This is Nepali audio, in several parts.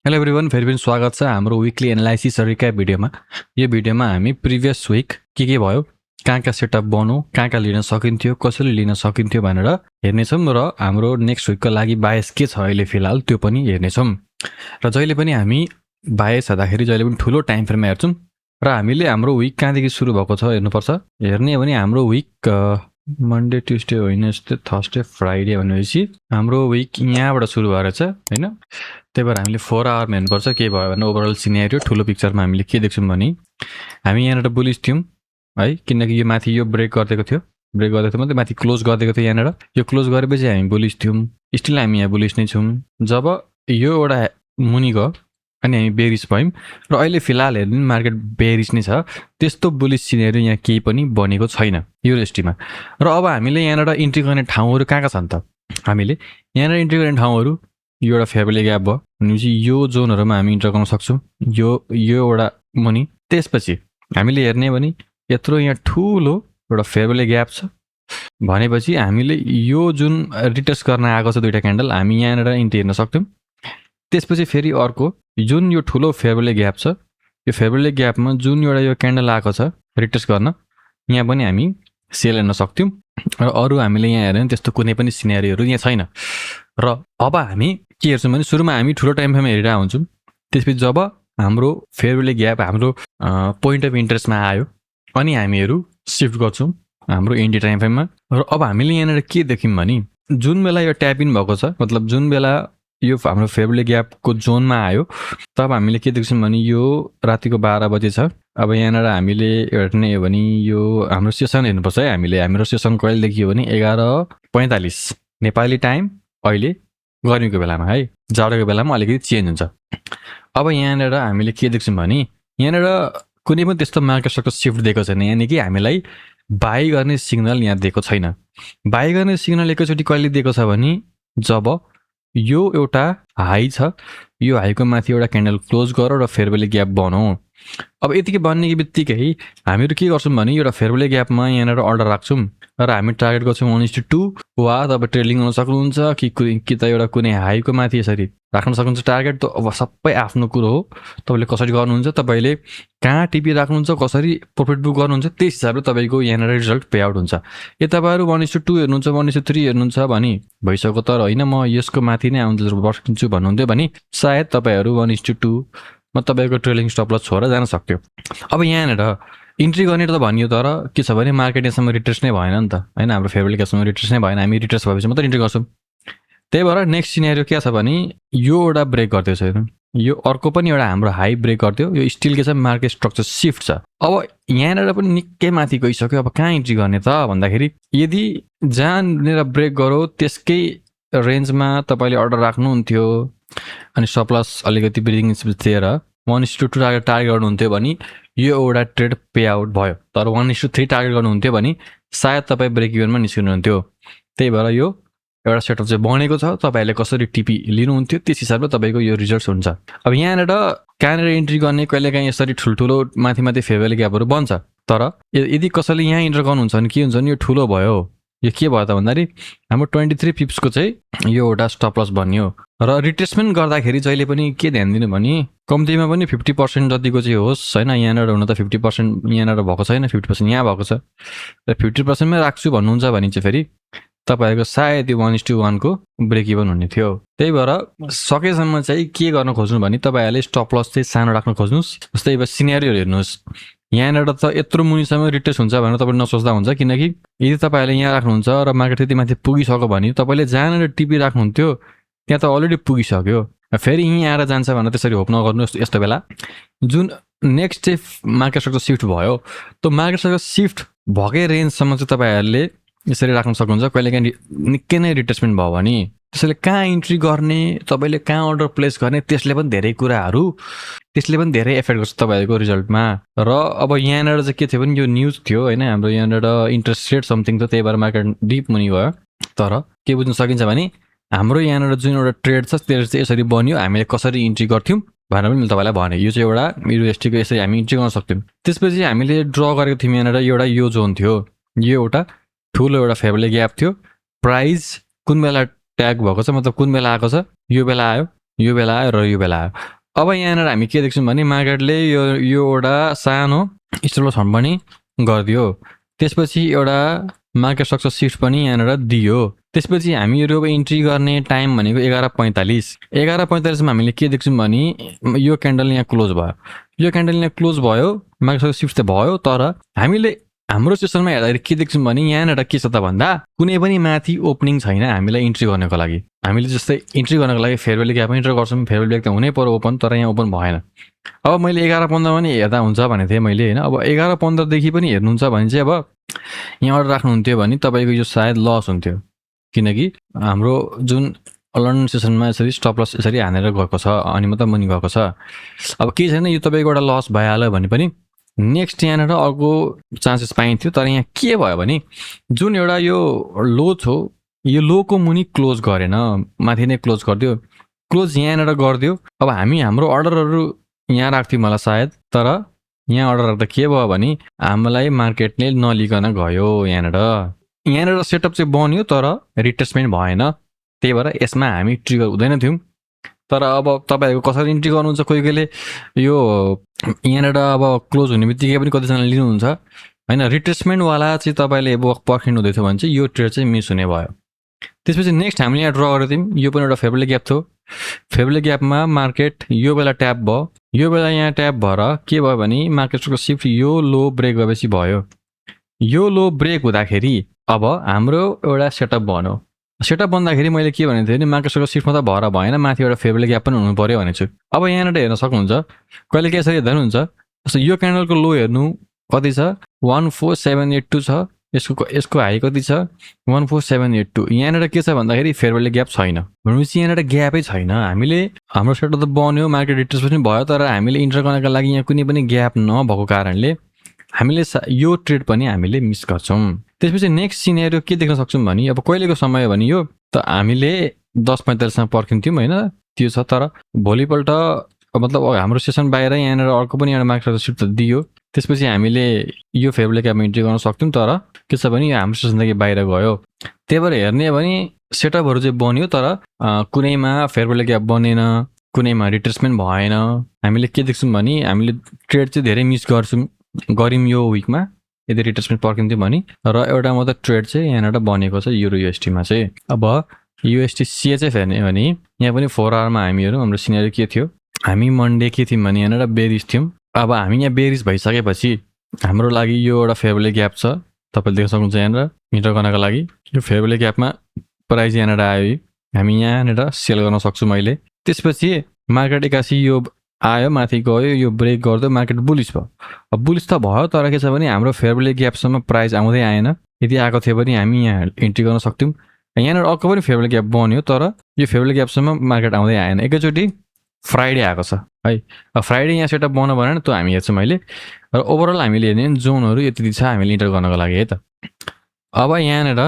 हेलो एभ्रिवान, फेरि पनि स्वागत छ हाम्रो विकली एनालाइसिस रिक्याप भिडियोमा। यो भिडियोमा हामी प्रिभियस विक के भयो, कहाँ सेटअप बनाऊ, कहाँ लिन सकिन्थ्यो, कसरी लिन सकिन्थ्यो भनेर हेर्नेछौँ र हाम्रो नेक्स्ट विकको लागि बायस के छ अहिले फिलहाल त्यो पनि हेर्नेछौँ। र जहिले पनि हामी बायस हुँदाखेरि जहिले पनि ठुलो टाइम फ्रेममा हेर्छौँ र हामीले हाम्रो विक कहाँदेखि सुरु भएको छ हेर्नुपर्छ। हेर्ने हो भने हाम्रो week Monday, Tuesday, Wednesday, Thursday, Friday भनेपछि हाम्रो विक यहाँबाट सुरु भएर छ होइन। त्यही भएर हामीले 4 आवरमा हेर्नुपर्छ के भयो भने ओभरअल सिनेरियो ठुलो पिक्चरमा हामीले के देख्छौँ भने हामी यहाँनिर बुलिस थियौँ है, किनकि यो माथि यो ब्रेक गरिदिएको थियो, मात्रै माथि क्लोज गरिदिएको थियो। यहाँनिर यो क्लोज गरेपछि हामी बुलिस थियौँ, स्टिल हामी यहाँ बुलिस नै छौँ। जब यो एउटा मुनि गयो अनि हामी बेरिस भयौँ र अहिले फिलहाल हेर्नु मार्केट बेरिस नै छ। त्यस्तो बुलिस सिनेरियो यहाँ केही पनि बनेको छैन यो रेस्टीमा। र अब हामीले यहाँनिर इन्ट्री गर्ने ठाउँहरू कहाँ छन् त? हामीले यहाँनिर इन्ट्री गर्ने ठाउँहरू यो एउटा फेयरवेल ग्याप भयो भनेपछि यो जोनहरूमा हामी इन्टर गर्न सक्छौँ, यो एउटा मुनि। त्यसपछि हामीले हेर्ने भने यत्रो यहाँ ठुलो एउटा फेयरवेल ग्याप छ भनेपछि हामीले यो जुन रिटेस्ट गर्न आएको छ दुईवटा क्यान्डल हामी यहाँनिर इन्ट्री हेर्न सक्छौँ। त्यसपछि फेरि अर्को जुन यो ठुलो फेयरवेल ग्याप छ, यो फेयरवेल ग्यापमा जुन एउटा यो क्यान्डल आएको छ रिटेस्ट गर्न, यहाँ पनि हामी सेल हेर्न सक्थ्यौँ। र अरू हामीले यहाँ हेऱ्यौँ त्यस्तो कुनै पनि सिनेरियोहरू यहाँ छैन। र अब हामी के हेर्छौँ भने सुरुमा हामी ठुलो टाइम फ्रेममा हेरिरहेको हुन्छौँ। त्यसपछि जब हाम्रो फेयरवेल ग्याप हाम्रो पोइन्ट अफ इन्ट्रेस्टमा आयो अनि हामीहरू सिफ्ट गर्छौँ हाम्रो इन्डी टाइम फ्रेममा। र अब हामीले यहाँनिर के देख्यौँ भने जुन बेला यो ट्याप इन भएको छ, मतलब जुन बेला यो हाम्रो फेयरवेल ग्यापको जोनमा आयो तब हामीले के देख्छौँ भने यो रातिको 12 बजे छ। अब यहाँनिर हामीले हेर्ने हो भने यो हाम्रो सेसन हेर्नुपर्छ है। हाम्रो सेसन कहिलेदेखि हो भने 11:45 नेपाली टाइम, अहिले गर्मीको बेलामा है, जाडोको बेलामा अलिकति चेन्ज हुन्छ। अब यहाँनिर हामीले के देख्छौँ भने यहाँनिर कुनै पनि त्यस्तो मार्केट स्ट्रक्चर सिफ्ट दिएको छैन, यानि कि हामीलाई बाई गर्ने सिग्नल यहाँ दिएको छैन। बाई गर्ने सिग्नल एकैचोटि कहिले दिएको छ भने जब यो एउटा हाई छ, यो हाईको माथि एउटा क्यान्डल क्लोज गर र फेयरवेल ग्याप बनाऊ। अब यतिकै बन्ने बित्तिकै हामीहरू के गर्छौँ भने एउटा फेयरवेल ग्यापमा यहाँनिर अर्डर राख्छौँ र हामी टार्गेट गर्छौँ 1:2 वा तपाईँ ट्रेडिङ गर्न सक्नुहुन्छ कि त एउटा कुनै हाईको माथि यसरी राख्न सक्नुहुन्छ टार्गेट। त अब सबै आफ्नो कुरो हो, तपाईँले कसरी गर्नुहुन्छ, तपाईँले कहाँ टिपी राख्नुहुन्छ, कसरी प्रफिट बुक गर्नुहुन्छ, त्यस हिसाबले तपाईँको यहाँनिर रिजल्ट पे आउट हुन्छ। यो तपाईँहरू 1:2 हेर्नुहुन्छ, 1:3 हेर्नुहुन्छ भने भइसक्यो, तर होइन म यसको माथि नै आउँछ बस्किन्छु भन्नुहुन्थ्यो भने सायद तपाईँहरू 1:2 म तपाईँको ट्रेलिङ स्टप लस छोडेर जान सक्थ्यो। अब यहाँनिर इन्ट्री गर्ने त भनियो, तर के छ भने मार्केट यहाँसम्म रिट्रेस नै भएन नि त होइन, हाम्रो फेयरवेल ग्यापसम्म रिट्रेस नै भएन। हामी रिट्रेस भएपछि मात्रै इन्ट्री गर्छौँ। त्यही भएर नेक्स्ट सिनेरियो के छ भने यो एउटा ब्रेक गरिदियो छैन, यो अर्को पनि एउटा हाम्रो हाई ब्रेक गरिदियो, यो स्टिल के छ मार्केट स्ट्रक्चर सिफ्ट छ। अब यहाँनिर पनि निकै माथि गइसक्यो, अब कहाँ इन्ट्री गर्ने त भन्दाखेरि यदि जहाँनिर ब्रेक गरो त्यसकै रेन्जमा तपाईँले अर्डर राख्नुहुन्थ्यो अनि सप्लस अलिकति ब्रिदिङ दिएर 1:2 टार्गेट गर्नुहुन्थ्यो भने यो एउटा ट्रेड पे आउट भयो। तर 1:3 टार्गेट गर्नुहुन्थ्यो भने सायद तपाईँ ब्रेक इभनमा निस्किनुहुन्थ्यो। त्यही भएर यो एउटा सेटअप चाहिँ बनेको छ, तपाईँहरूले कसरी टिपी लिनुहुन्थ्यो त्यस हिसाबले तपाईँको यो रिजल्ट हुन्छ। अब यहाँनिर कहाँनिर इन्ट्री गर्ने, कहिलेकाहीँ यसरी ठुल्ठुलो माथि फेयरवेल ग्यापहरू बन्छ, तर यदि कसैले यहाँ इन्टर गर्नुहुन्छ भने के हुन्छ भने यो ठुलो भयो। यो के भयो त भन्दाखेरि हाम्रो 23 पिप्सको चाहिँ यो एउटा स्टप लस बन्यो। र रिट्रेसमेन्ट गर्दाखेरि जहिले पनि के ध्यान दिनु भने कम्तीमा पनि 50% जतिको चाहिँ होस् होइन। यहाँनिर हुन त 50% यहाँनिर भएको छैन, 50% यहाँ भएको छ। र 50%मै राख्छु भन्नुहुन्छ भने चाहिँ फेरि तपाईँहरूको सायद यो 1:1 को ब्रेक इभन हुने थियो। त्यही भएर सकेसम्म चाहिँ के गर्न खोज्नु भने तपाईँहरूले स्टप लस चाहिँ सानो राख्न खोज्नुहोस्। जस्तै अब सिनेरियो हेर्नुहोस्, यहाँनिर त यत्रो मुनिसम्म रिट्रेस हुन्छ भनेर तपाईँले नसोच्दा हुन्छ, किनकि यदि तपाईँहरूले यहाँ राख्नुहुन्छ र मार्केट त्यति माथि पुगिसक्यो भने तपाईँले जहाँनिर टिपी राख्नुहुन्थ्यो त्यहाँ त अलरेडी पुगिसक्यो। फेरि यहीँ आएर जान्छ भनेर त्यसरी होप नगर्नुहोस्। यस्तो बेला जुन नेक्स्ट चाहिँ मार्केट स्ट्रक्चर सिफ्ट भयो, त्यो मार्केट स्ट्रक्चर सिफ्ट भएकै रेन्जसम्म चाहिँ तपाईँहरूले यसरी राख्न सक्नुहुन्छ। कहिलेकाहीँ निकै नै रिट्रेसमेन्ट भयो भने त्यसैले कहाँ इन्ट्री गर्ने, तपाईँले कहाँ अर्डर प्लेस गर्ने, त्यसले पनि धेरै एफेक्ट गर्छ तपाईँहरूको रिजल्टमा। र अब यहाँनिर चाहिँ के थियो भने यो न्युज थियो होइन, हाम्रो यहाँनिर इन्ट्रेस्ट रेट समथिङ थियो, त्यही भएर मार्केट डिप मुनि गयो। तर के बुझ्न सकिन्छ भने हाम्रो यहाँनिर जुन एउटा ट्रेड छ त्यसले चाहिँ यसरी बन्यो, हामीले कसरी इन्ट्री गर्थ्यौँ भनेर पनि तपाईँलाई भने यो चाहिँ एउटा युएसटीको यसरी हामी इन्ट्री गर्न सक्थ्यौँ। त्यसपछि हामीले ड्र गरेको थियौँ यहाँनिर एउटा यो जोन थियो, यो एउटा ठुलो एउटा फेयरवेल ग्याप थियो। प्राइस कुन बेला ट्याग भएको छ, मतलब कुन बेला आएको छ, यो बेला आयो यो बेला आयो र यो बेला आयो। अब यहाँनिर हामी के देख्छौँ भने मार्केटले यो एउटा सानो स्टप लस पनि गरिदियो, त्यसपछि एउटा मार्केट स्ट्रक्चर सिफ्ट पनि यहाँनिर दियो। त्यसपछि हामीहरू अब इन्ट्री गर्ने टाइम भनेको 11:45। 11:45मा हामीले के देख्छौँ भने यो क्यान्डल यहाँ क्लोज भयो, यो क्यान्डल यहाँ क्लोज भयो, मार्केट स्ट्रक्चर सिफ्ट त भयो, तर हामीले हाम्रो सेसनमा हेर्दाखेरि के देख्छौँ भने यहाँनिर के छ त भन्दा कुनै पनि माथि ओपनिङ छैन हामीलाई इन्ट्री गर्नको लागि। हामीले जस्तै इन्ट्री गर्नको लागि फेयर भ्यालु ग्यापमा इन्टर गर्छौँ, फेयर भ्यालु ग्याप त हुनै पर्यो ओपन, तर यहाँ ओपन भएन। अब मैले 11:15 पनि हेर्दा हुन्छ भनेको थिएँ मैले होइन। अब 11:15 पनि हेर्नुहुन्छ भने चाहिँ अब यहाँ अर्डर राख्नुहुन्थ्यो भने तपाईँको यो सायद लस हुन्थ्यो, किनकि हाम्रो जुन लन्डन सेसनमा यसरी स्टप लस यसरी हानेर गएको छ अनि मात्र मुनि गएको छ। अब केही छैन, यो तपाईँको एउटा लस भइहाल्यो भने पनि नेक्स्ट यहाँनिर अर्को चान्सेस पाइन्थ्यो, तर यहाँ के भयो भने जुन एउटा यो लो छ यो लोको मुनि क्लोज गरेन, माथि नै क्लोज गरिदियो, क्लोज यहाँनिर गरिदियो। अब हामी हाम्रो अर्डरहरू यहाँ राख्थ्यौँ मलाई सायद, तर यहाँ अर्डर राख्दा के भयो भने हामीलाई मार्केटले नलिकन गयो। यहाँनिर सेटअप चाहिँ बन्यो तर रिट्रेसमेन्ट भएन, त्यही भएर यसमा हामी ट्रिगर हुँदैन थियौँ। तर अब तपाईँहरूको कसरी इन्ट्री गर्नुहुन्छ, कोही कोहीले यो यहाँनिर अब क्लोज हुने बित्तिकै पनि कतिजनाले लिनुहुन्छ होइन। रिट्रेसमेन्टवाला चाहिँ तपाईँले अब पर्खिनु हुँदैछ भने चाहिँ यो ट्रेड चाहिँ मिस हुने भयो। त्यसपछि नेक्स्ट हामीले यहाँ ड्र गरेको थियौँ, यो पनि एउटा फेयर भ्यालु ग्याप थियो। फेयर भ्यालु ग्यापमा मार्केट यो बेला ट्याप भयो, यो बेला यहाँ ट्याप भएर के भयो भने मार्केटको सिफ्ट यो लो ब्रेक भएपछि भयो। यो लो ब्रेक हुँदाखेरि अब हाम्रो एउटा सेटअप बन्यो। सेटअप बन्दाखेरि मैले के भनेको थिएँ भने मार्केटको सिफ्टमा त भएर भएन, माथि एउटा फेयर भ्यालु ग्याप पनि हुनु पऱ्यो भनेको छु। अब यहाँनिर हेर्न सक्नुहुन्छ, कहिले यसरी हेर्दा पनि हुन्छ। जस्तो यो क्यान्डलको लो हेर्नु कति छ, 14782 छ, यसको हाई कति छ, 14782। यहाँनिर के छ भन्दाखेरि फेयर भ्यालु ग्याप छैन भनेपछि यहाँनिर ग्यापै छैन। हामीले हाम्रो सेटअप त बन्यो, मार्केट रिट्रेस पनि भयो, तर हामीले इन्टर गर्नका लागि यहाँ कुनै पनि ग्याप नभएको कारणले हामीले यो ट्रेड पनि हामीले मिस गर्छौँ। त्यसपछि नेक्स्ट सिनेरियो के देख्न सक्छौँ भने अब कहिलेको समय भने यो त हामीले 10:45मा पर्खिन्थ्यौँ होइन, त्यो छ। तर भोलिपल्ट मतलब हाम्रो सेसन बाहिर यहाँनिर अर्को पनि एउटा मार्केट सिफ्ट दियो, त्यसपछि हामीले यो फेयर भ्यालु ग्यापमा इन्ट्री गर्न सक्थ्यौँ, तर के छ भने हाम्रो सेसनदेखि बाहिर गयो। त्यही भएर हेर्ने भने सेटअपहरू चाहिँ बन्यो, तर कुनैमा फेयर भ्यालु ग्याप बनेन, कुनैमा रिट्रेसमेन्ट भएन। हामीले के देख्छौँ भने हामीले ट्रेड चाहिँ धेरै मिस गऱ्यौँ यो विकमा यदि रिट्रेसमेन्ट पर्खिन्थ्यो भने। र एउटा मात्र ट्रेड चाहिँ यहाँनिर बनेको छ युरो युएसटीमा चाहिँ। अब युएसटी सिएचएफ हेर्ने भने यहाँ पनि 4 आवरमा हामीहरू हाम्रो सिनेरियो के थियो, हामी मन्डे के थियौँ भने यहाँनिर बेरिस थियौँ। अब हामी यहाँ बेरिस भइसकेपछि हाम्रो लागि यो एउटा फेयर भ्यालु ग्याप छ, तपाईँले देख्न सक्नुहुन्छ। यहाँनिर इन्टर गर्नको लागि यो फेयर भ्यालु ग्यापमा प्राइस यहाँनिर आयो, हामी यहाँनिर सेल गर्न सक्छौँ मैले। त्यसपछि मार्केट एक्कासी यो आयो, माथि गयो, यो ब्रेक गर्दै मार्केट बुलिस भयो। अब बुलिस त भयो, तर के छ भने हाम्रो फेयर भ्यालु ग्यापसम्म प्राइस आउँदै आएन। यदि आएको थियो भने हामी यहाँ इन्ट्री गर्न सक्थ्यौँ। यहाँनिर अर्को पनि फेयर भ्यालु ग्याप बन्यो, तर यो फेयर भ्यालु ग्यापसम्म मार्केट आउँदै आएन। एकैचोटि फ्राइडे आएको छ है। अब फ्राइडे यहाँ सेटअप बन्यो भने त्यो हामी हेर्छौँ मैले। र ओभरअल हामीले हेर्ने जोनहरू यति छ हामीले इन्टर गर्नको लागि है त। अब यहाँनिर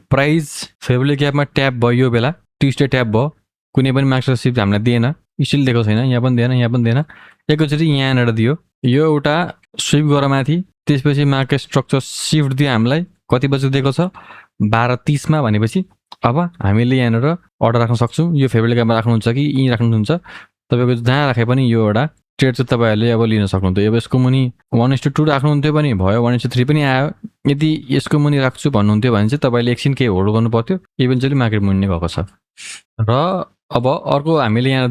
प्राइस फेयर भ्यालु ग्यापमा ट्याप भयो, यो बेला ट्युसडे ट्याप भयो, कुनै पनि मार्केट सिफ्ट हामीलाई दिएन, स्टिल दिएको छैन, यहाँ पनि दिएन, यहाँ पनि दिएन। एकैचोटि यहाँनिर दियो, यो एउटा स्विप गरेर माथि, त्यसपछि मार्केट स्ट्रक्चर सिफ्ट दियो हामीलाई। कति बजी दिएको छ, 12:30मा भनेपछि अब हामीले यहाँनिर अर्डर राख्न सक्छौँ। यो फेयर भ्यालु ग्यापमा राख्नुहुन्छ कि यहीँ राख्नुहुन्छ, तपाईँको जहाँ राखे पनि यो एउटा ट्रेड चाहिँ तपाईँहरूले अब लिन सक्नुहुन्थ्यो। अब यसको मुनि 1:2 राख्नुहुन्थ्यो भने भयो, 1:3 पनि आयो। यदि यसको मुनि राख्छु भन्नुहुन्थ्यो भने चाहिँ तपाईँले एकछिन केही होल्ड गर्नु पर्थ्यो, इभेन्चुअली मार्केट मुनि गएको छ। र अब अर्को हामीले यहाँ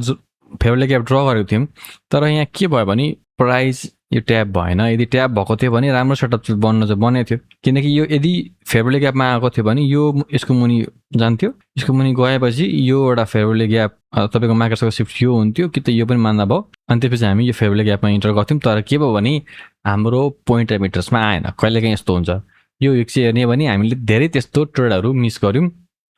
फेयर भ्यालु ग्याप ड्र गरेको थियौँ, तर यहाँ के भयो भने प्राइस यो ट्याप भएन। यदि ट्याप भएको थियो भने राम्रो सेटअप चाहिँ बनेको थियो, किनकि यो यदि फेयर भ्यालु ग्यापमा आएको थियो भने यो यसको मुनि जान्थ्यो, यसको मुनि गएपछि यो एउटा फेयर भ्यालु ग्याप तपाईँको मार्केटको सिफ्ट यो हुन्थ्यो कि त यो पनि मान्दा भयो। अनि त्यसपछि हामी यो फेयर भ्यालु ग्यापमा इन्टर गर्थ्यौँ। तर के भयो भने हाम्रो पोइन्ट मिटर्समा आएन। कहिलेकाहीँ यस्तो हुन्छ, यो विक चाहिँ हेर्ने भने हामीले धेरै त्यस्तो ट्रेडहरू मिस गऱ्यौँ।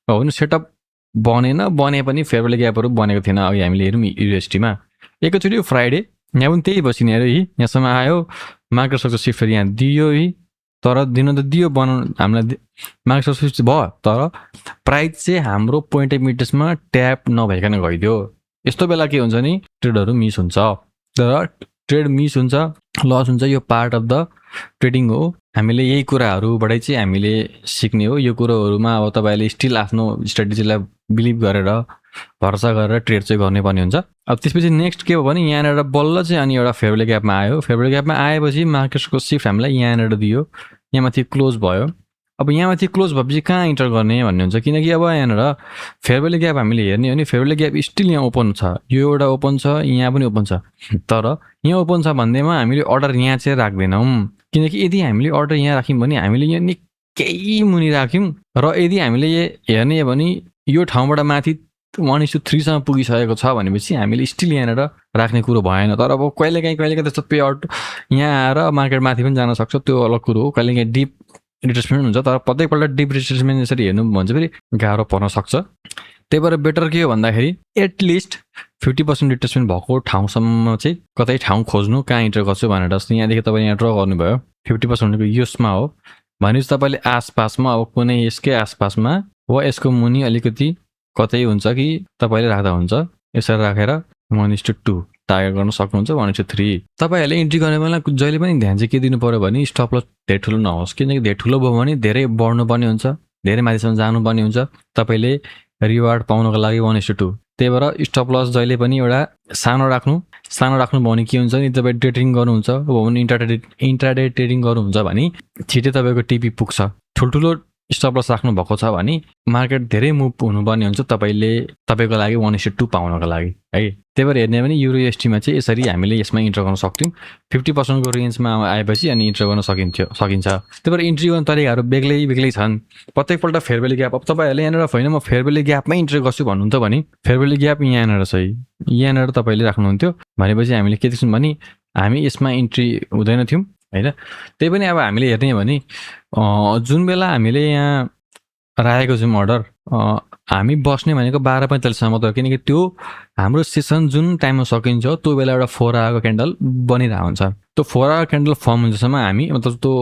हो सेटअप बने पनि फेयर भ्यालु ग्यापहरू बनेको थिएन। अघि हामीले हेरौँ युएसटीमा एकैचोटि यो फ्राइडे यहाँ पनि त्यही बसिने अरे, यहाँसम्म आयो, मार्केट स्ट्रक्चर सिफ्ट यहाँ दियो, तर दिन त दियो, हामीलाई मार्केट स्विच भयो, तर प्राइस चाहिँ हाम्रो पोइन्ट मिटर्समा ट्याप नभइकन गइदियो। यस्तो बेला के हुन्छ नि ट्रेडहरू मिस हुन्छ। तर ट्रेड मिस हुन्छ, लस हुन्छ, यो पार्ट अफ द ट्रेडिङ हो। हामीले यही कुराहरूबाटै चाहिँ हामीले सिक्ने हो। यो कुरोहरूमा अब तपाईँले स्टिल आफ्नो स्ट्रेटेजीलाई बिलिभ गरेर भरोसा गरेर ट्रेड चाहिँ गर्ने पर्ने हुन्छ। अब त्यसपछि नेक्स्ट के हो भने यहाँनिर बल्ल चाहिँ अनि एउटा फेयरवेल ग्यापमा आयो। फेयरवेल ग्यापमा आएपछि मार्केटको सिफ्ट हामीलाई यहाँनिर दियो, यहाँ माथि क्लोज भयो। अब यहाँ माथि क्लोज भएपछि कहाँ इन्टर गर्ने भन्ने हुन्छ, किनकि अब यहाँनिर फेयरवेल ग्याप हामीले हेर्ने हो भने फेयरवेल ग्याप स्टिल यहाँ ओपन छ, यो एउटा ओपन छ, यहाँ पनि ओपन छ। तर यहाँ ओपन छ भन्दैमा हामीले अर्डर यहाँ चाहिँ राख्दैनौँ, किनकि यदि हामीले अर्डर यहाँ राख्यौँ भने हामीले यहाँ निकै मुनि राख्यौँ र यदि हामीले हेर्ने हो भने यो ठाउँबाट माथि 1:3 सम्म पुगिसकेको छ भनेपछि हामीले स्टिल यहाँनिर राख्ने कुरो भएन। तर अब कहिलेकाहीँ त्यस्तो पे आउट यहाँ आएर मार्केट माथि पनि जान सक्छ, त्यो अलग कुरो हो। कहिलेकाहीँ डिप रिट्रेसमेन्ट हुन्छ, तर प्रत्येकपल्ट डिप रिट्रेसमेन्ट यसरी हेर्नु भन्छ फेरि गाह्रो पर्न सक्छ। त्यही भएर बेटर के हो भन्दाखेरि एटलिस्ट 50% रिट्रेसमेन्ट भएको ठाउँसम्म चाहिँ कतै ठाउँ खोज्नु कहाँ इन्टर गर्छु भनेर। जस्तो यहाँदेखि तपाईँ यहाँ ड्र गर्नुभयो 50% भनेको यसमा हो भनेपछि तपाईँले आसपासमा अब कुनै यसकै आसपासमा वा यसको मुनि अलिकति कतै हुन्छ कि तपाईँले राख्दा हुन्छ। यसरी राखेर 1:2 टार्गेट गर्न सक्नुहुन्छ, 1:3। तपाईँहरूले इन्ट्री गर्ने बेला जहिले पनि ध्यान चाहिँ के दिनु पऱ्यो भने स्टप लस धेरै ठुलो नहोस्, किनकि धेरै ठुलो भयो भने धेरै बढ्नुपर्ने हुन्छ, धेरै माथिसम्म जानुपर्ने हुन्छ तपाईँले रिवार्ड पाउनको लागि 1:2। त्यही भएर स्टप लस जहिले पनि एउटा सानो राख्नु भयो भने के हुन्छ नि, तपाईँ डे ट्रेडिङ गर्नुहुन्छ हो भने इन्ट्राडे ट्रेडिङ गर्नुहुन्छ भने छिटै तपाईँको टिपी पुग्छ। ठुल्ठुलो स्टप लस राख्नु भएको छ भने मार्केट धेरै मुभ हुनुपर्ने हुन्छ तपाईँको लागि 1:2 पाउनको लागि है। त्यही भएर हेर्ने भने युरो USD-मा चाहिँ यसरी हामीले यसमा इन्टर गर्न सक्थ्यौँ। 50%को रेन्जमा आएपछि अनि इन्टर गर्न सकिन्छ। त्यही भएर इन्ट्री गर्ने तरिकाहरू बेग्लै छन्। प्रत्येकपल्ट फेयरवेल ग्याप, अब तपाईँहरूले यहाँनिर होइन म फेयरवेल ग्यापमै इन्टर गर्छु भन्नुहुन्छ भने फेयरवेल ग्याप यहाँनिर छ, यहाँनिर तपाईँले राख्नुहुन्थ्यो भनेपछि हामीले के देख्छौँ भने हामी यसमा इन्ट्री हुँदैन थियौँ होइन। त्यही पनि अब हामीले हेर्ने हो भने जुन बेला हामीले यहाँ राखेको छौँ अर्डर, हामी बस्ने भनेको 12:45 मात्र, किनकि त्यो हाम्रो सेसन जुन टाइममा सकिन्छ त्यो बेला एउटा 4 आवरको क्यान्डल बनिरहेको हुन्छ। त्यो 4 आवर क्यान्डल फर्म हुन्छसम्म हामी मतलब त्यो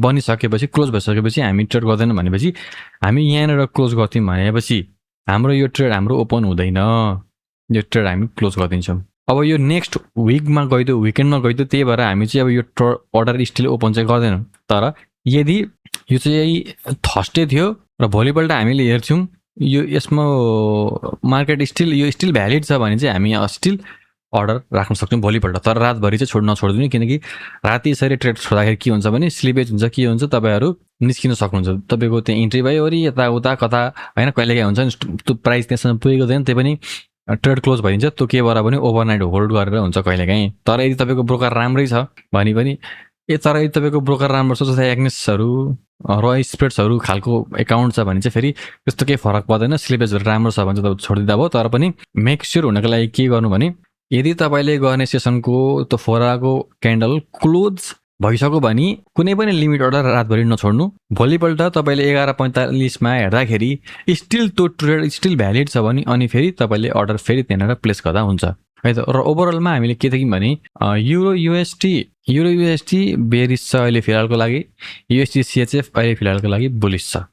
बनिसकेपछि क्लोज भइसकेपछि हामी ट्रेड गर्दैनौँ भनेपछि हामी यहाँनिर क्लोज गर्थ्यौँ भनेपछि हाम्रो यो ट्रेड हाम्रो ओपन हुँदैन, यो ट्रेड हामी क्लोज गरिदिन्छौँ। अब यो नेक्स्ट विकमा गइदियो, विकेन्डमा गइदियो, त्यही भएर हामी चाहिँ अब यो अर्डर स्टिल ओपन चाहिँ गर्दैनौँ। तर यदि यो चाहिँ थर्सडे थियो र भोलिपल्ट हामीले हेर्छौँ यो यसमा मार्केट स्टिल भ्यालिड छ भने चाहिँ हामी स्टिल अर्डर राख्न सक्छौँ भोलिपल्ट। तर रातभरि चाहिँ नछोड्दिनु, किनकि राति यसरी ट्रेड छोड्दाखेरि के हुन्छ भने स्लिपेज हुन्छ, के हुन्छ तपाईँहरू निस्किन सक्नुहुन्छ। तपाईँको त्यहाँ इन्ट्री भयो वरि यताउता कता होइन, कहिलेकाहीँ हुन्छ नि त्यो प्राइस त्यहाँसम्म पुगेको छैन, त्यही पनि ट्रेड क्लोज भइदिन्छ। त्यो के भएर पनि ओभरनाइट होल्ड गरेर हुन्छ कहिलेकाहीँ। तर यदि तपाईँको ब्रोकर राम्रै छ भने पनि तर यदि तपाईँको ब्रोकर राम्रो छ जस्तै एग्नेसहरू र स्प्रेड्सहरू खालको एकाउन्ट छ भने चाहिँ फेरि त्यस्तो केही फरक पर्दैन, स्लिपेजहरू राम्रो छ भने चाहिँ तपाईँ छोडिदिँदा भयो। तर पनि मेक स्योर हुनको लागि के गर्नु भने यदि तपाईँले गर्ने सेसनको त्यो 4 आवरको क्यान्डल क्लोज भइसक्यो भने कुनै पनि लिमिट अर्डर रातभरि नछोड्नु। भोलिपल्ट तपाईँले 11:45 हेर्दाखेरि स्टिल त्यो ट्रेड स्टिल भ्यालिड छ भने अनि फेरि तपाईँले अर्डर फेरि त्यहाँनिर प्लेस गर्दा हुन्छ है त। र ओभरअलमा हामीले के देख्यौँ भने युरो USD बेरिस छ अहिले फिलहालको लागि, USD CHF अहिले फिलहालको लागि बुलिस छ।